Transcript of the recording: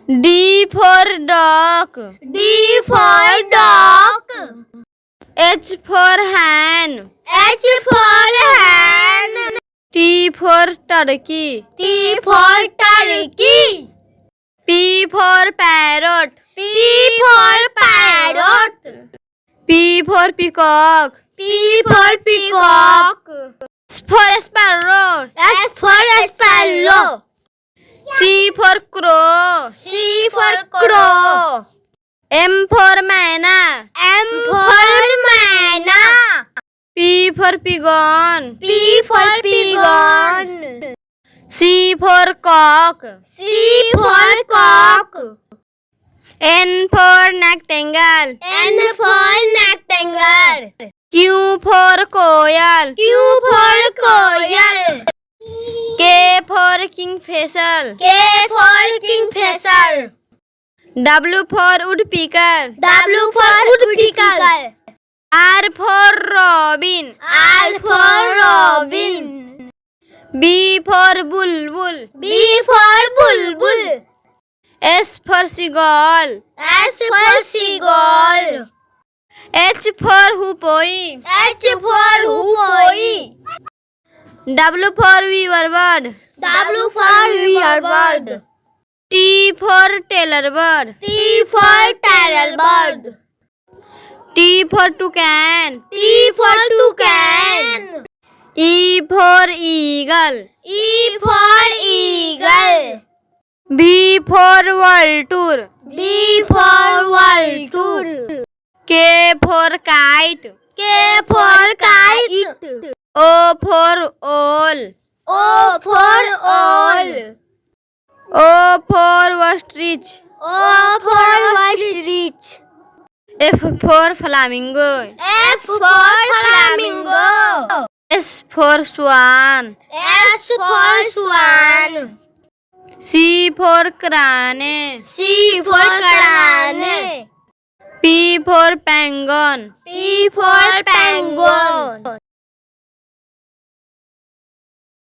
D for dog. D for dog. H for hen. H for hen. T for turkey. T for turkey. P for parrot. P for parrot. P for peacock. P for peacock. S for sparrow. S for sparrow. C for crow. C for crow. M for myna. M for myna. P for pigeon. P for pigeon. C for cock. C for cock. N for rectangle. N for rectangle. Q for koel. Q for koel. K for kingfisher. K for kingfisher. W for woodpecker. W for woodpecker. R for robin. R for robin. B for bulbul. B for bulbul. S for seagull. S for seagull. H for hoopoe. H for hoopoe. W for weaver bird. W for weaver bird. T for tailor bird. T for tailor bird. T for toucan. T for toucan. E for eagle. E for eagle. V for vulture. B for vulture. K for kite. K for kite. O for owl. O for owl. O for ostrich. O for ostrich. F for flamingo. F for flamingo. S for swan. S for swan. C for crane. C for crane. P for penguin. P for penguin.